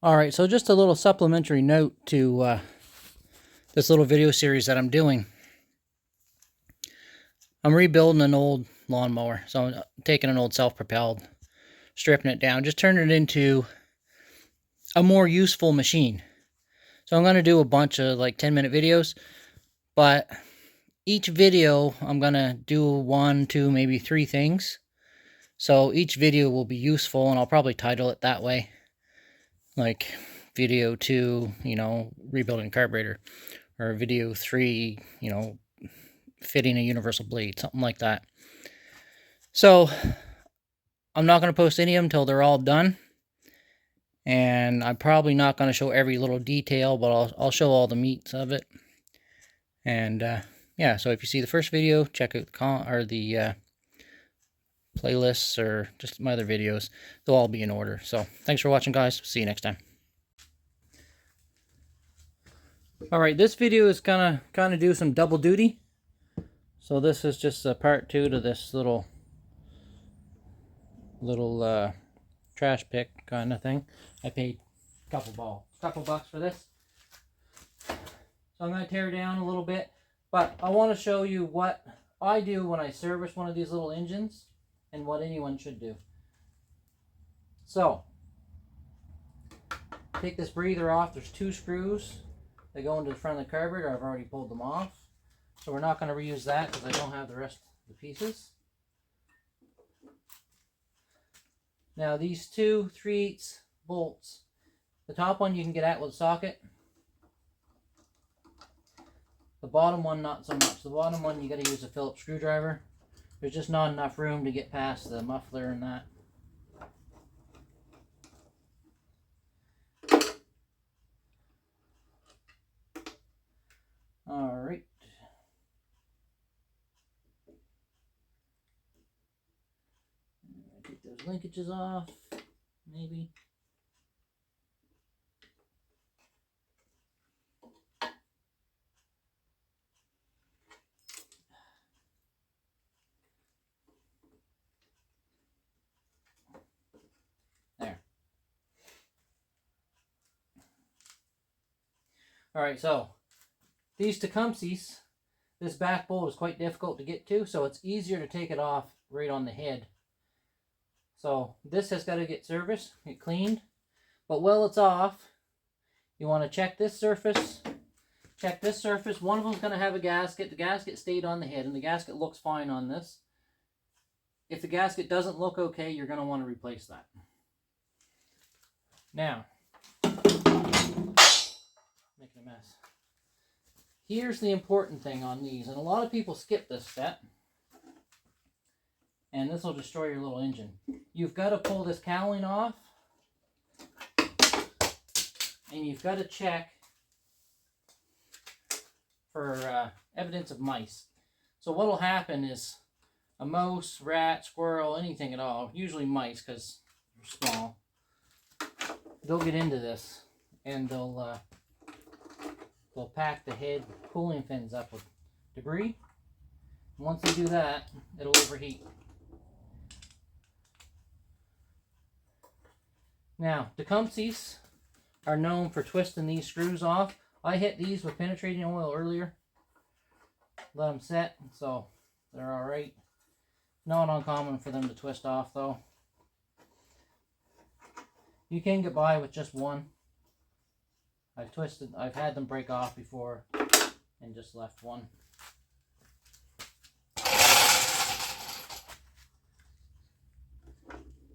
Alright, so just a little supplementary note to this little video series that I'm doing. I'm rebuilding an old lawnmower. So I'm taking an old self-propelled, stripping it down, just turning it into a more useful machine. So I'm going to do a bunch of like 10-minute videos, but each video I'm going to do 1, 2, maybe 3 things. So each video will be useful, and I'll probably title it that way. Like video 2, rebuilding a carburetor, or video 3, fitting a universal blade, something like that. So I'm not going to post any of them until they're all done, and I'm probably not going to show every little detail, but I'll show all the meats of it. And yeah, so if you see the first video, check out the playlists or just my other videos. They'll all be in order. So thanks for watching, guys. See you next time. Alright, this video is gonna kind of do some double duty. So this is just a part 2 to this little trash pick kind of thing. I paid a couple bucks for this. So I'm going to tear down a little bit, but I want to show you what I do when I service one of these little engines and what anyone should do. So take this breather off. There's 2 screws. They go into the front of the carburetor. I've already pulled them off. So we're not going to reuse that because I don't have the rest of the pieces. Now these 2 3/8 bolts. The top one you can get at with a socket. The bottom one not so much. The bottom one you got to use a Phillips screwdriver. There's just not enough room to get past the muffler and that. Alright. Take those linkages off, maybe. There. Alright, so these Tecumsehs, this back bolt is quite difficult to get to, so it's easier to take it off right on the head. So this has got to get serviced, get cleaned. But while it's off, you want to check this surface. Check this surface. One of them is going to have a gasket. The gasket stayed on the head, and the gasket looks fine on this. If the gasket doesn't look okay, you're going to want to replace that. Now, making a mess. Here's the important thing on these, and a lot of people skip this step, and this will destroy your little engine. You've got to pull this cowling off, and you've got to check for evidence of mice. So what will happen is a mouse, rat, squirrel, anything at all, usually mice because they're small, they'll get into this, and they'll pack the head cooling fins up with debris. And once they do that, it'll overheat. Now, Tecumsehs are known for twisting these screws off. I hit these with penetrating oil earlier. Let them set, so they're alright. Not uncommon for them to twist off, though. You can get by with just one. I've had them break off before and just left one.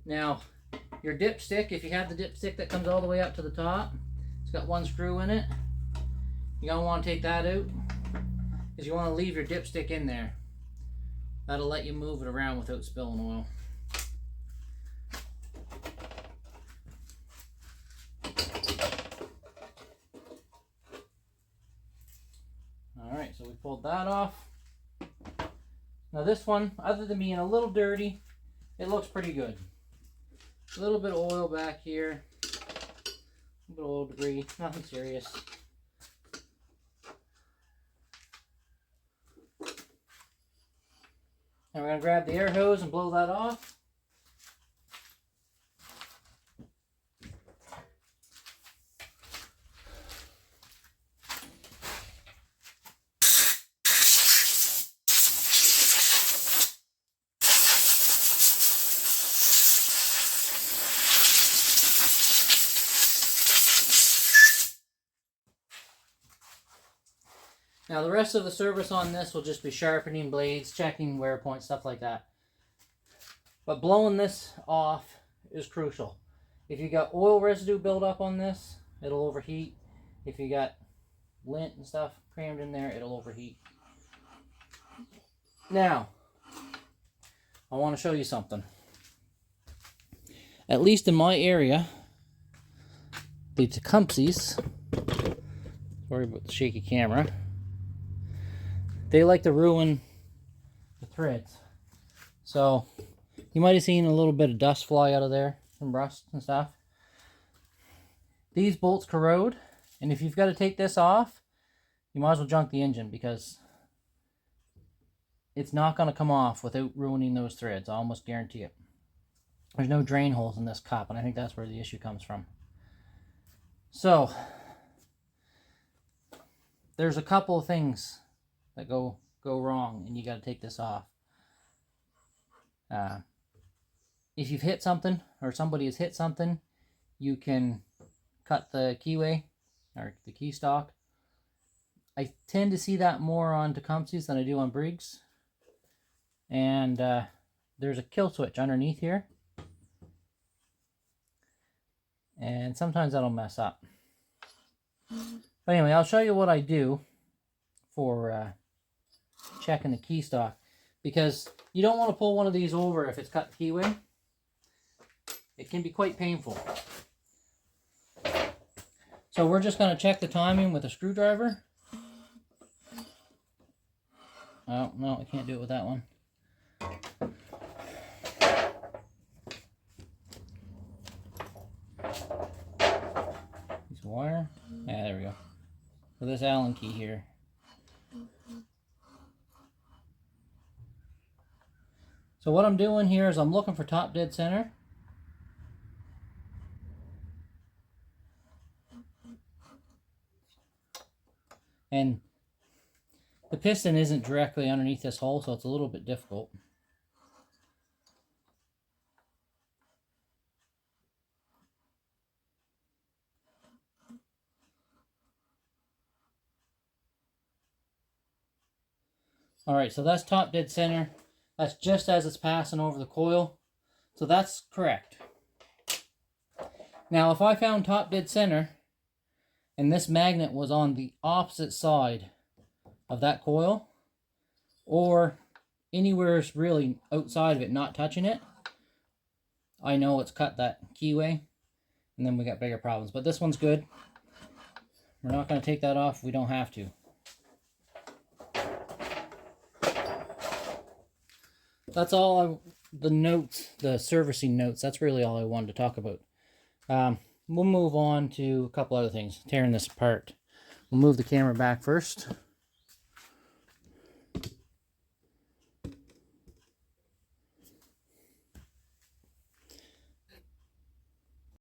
Now, your dipstick, if you have the dipstick that comes all the way up to the top, it's got 1 screw in it. You're going to want to take that out because you want to leave your dipstick in there. That'll let you move it around without spilling oil. Alright, so we pulled that off. Now this one, other than being a little dirty, it looks pretty good. A little bit of oil back here. A little bit of oil debris, nothing serious. Now we're going to grab the air hose and blow that off. Now the rest of the service on this will just be sharpening blades, checking wear points, stuff like that. But blowing this off is crucial. If you got oil residue buildup on this, it'll overheat. If you got lint and stuff crammed in there, it'll overheat. Now, I want to show you something. At least in my area, the Tecumsehs, sorry about the shaky camera, they like to ruin the threads. So, you might have seen a little bit of dust fly out of there, some rust and stuff. These bolts corrode, and if you've got to take this off, you might as well junk the engine, because it's not going to come off without ruining those threads. I almost guarantee it. There's no drain holes in this cup, and I think that's where the issue comes from. So, there's a couple of things that go wrong, and you got to take this off. If you've hit something, or somebody has hit something, you can cut the keyway, or the key stock. I tend to see that more on Tecumsehs than I do on Briggs. And there's a kill switch underneath here. And sometimes that'll mess up. But anyway, I'll show you what I do for checking the key stock. Because you don't want to pull one of these over if it's cut the keyway. It can be quite painful. So we're just going to check the timing with a screwdriver. Oh, no, I can't do it with that one. Piece of wire. Yeah, there we go. So this Allen key here. So what I'm doing here is I'm looking for top dead center. And the piston isn't directly underneath this hole, so it's a little bit difficult. Alright, so that's top dead center. That's just as it's passing over the coil. So that's correct. Now if I found top dead center and this magnet was on the opposite side of that coil, or anywhere really outside of it, not touching it, I know it's cut that keyway, and then we got bigger problems. But this one's good. We're not going to take that off if we don't have to. That's all the notes, the servicing notes, that's really all I wanted to talk about. We'll move on to a couple other things, tearing this apart. We'll move the camera back first.